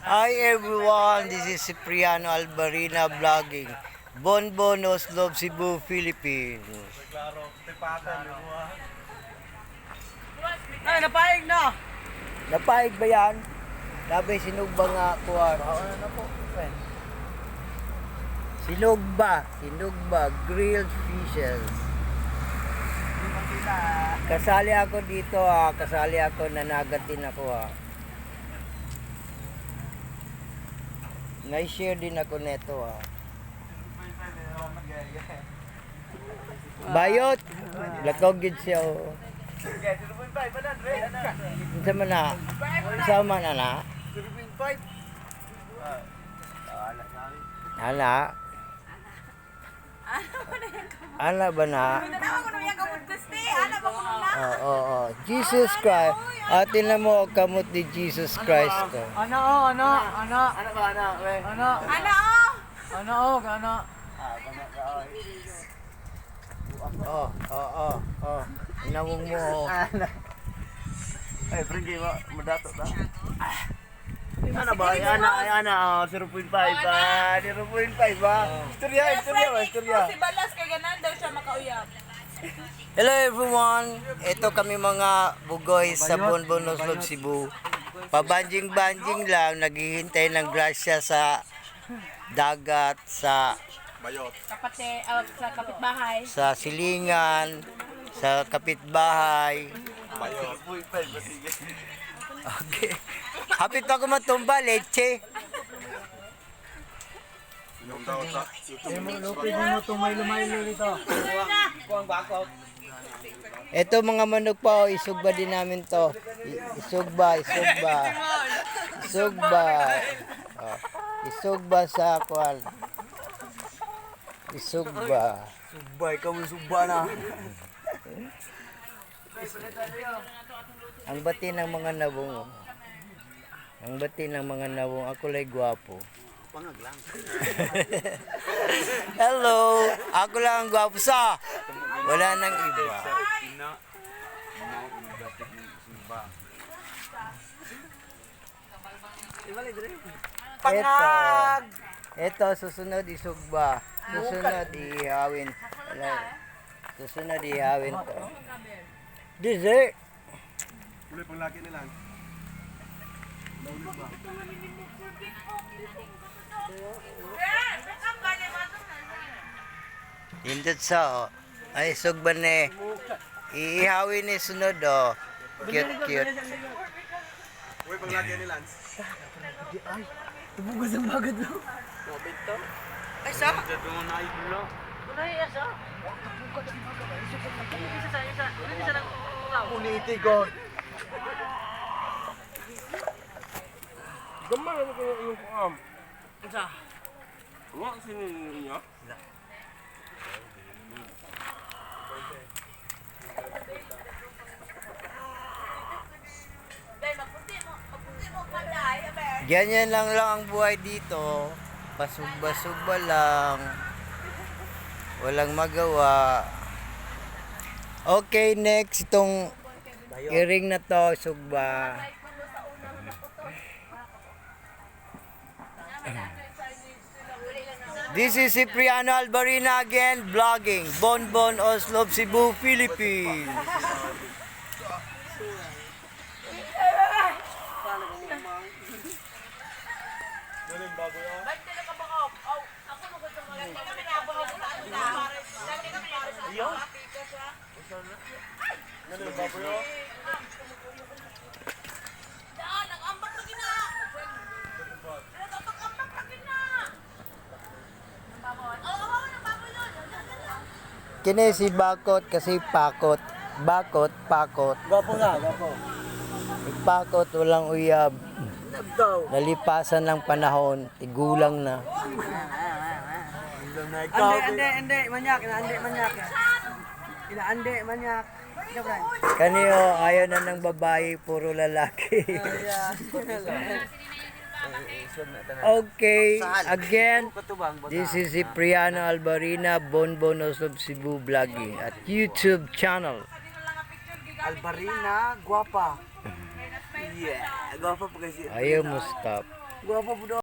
Hi everyone, this is Cipriano Albarina vlogging. Bonbon Oslob, Cebu, Philippines. Ay, napaig na! Napaig ba yan? Sabi sinugba nga kuha. Sinugba, grilled fishes. Kasali ako dito nanagatin ako Nai-share din ako neto Bayot, lakaw gid siya Sama na. Ana ba na? Jesus Christ. Atin na mo kamot ni Jesus Christ ko. Ana. Nawong mo. Ay, pringi mo, madato ta. Ana ba? Ana, 0.5 ba? 0.5 ba? Istorya. Si Balas kay ganan daw siya makauyab. Hello everyone. Ito kami mga bugoy sa Bonbon Oslob, Cebu. Pabanjing-banjing lang, naghihintay ng grasya sa dagat, sa Sa kapitbahay. sa silingan, sa kapitbahay. Okay. Hapit ako matumba, leche. Lupig mo itong may lumaylo rito. Ito mga manok pa, isugba din namin to. Isugba. Isugba sa kwan. Isugba. Ikaw mo suba na. Ang bati ng mga nabong. Ako lay gwapo. Pangag lang. Hello, ako lang ang gwapo sa. Wala nang iba. Pangag! Ito, susunod isugba. Susunod ihawin to. Dessert. Ulit pang laki nila. Hindot sa ay sugba ni ihawin ni sunod Cute. Ulit pang laki nila. Tumugas ang bagad mo. Ay sa. Puniti ko. Gambar mo kayo yung kuam. Isa. Ano ang sinin niya? Ganyan lang ang buhay dito. Pasugba lang. Walang magawa. Okay, next itong iring na to, sugba. This is Cipriano Albarina again, vlogging. Bonbon Oslob, Cebu, Philippines. Kini si Bakot kasi pakot. Pakot. Gwapo nga. Pakot, walang uyab. Nalipasan ng panahon, tigulang na. Ande, manyak. Ande, manyak. Kaniyo, ayaw na ng babae, puro lalaki. Okay, again, this is Cipriano Albarina, Bonbon of Cebu Vlogging at YouTube channel. Albarina, guwapa. Yeah, guwapa pa kasi. Ayaw mo stop. Guwapa po daw.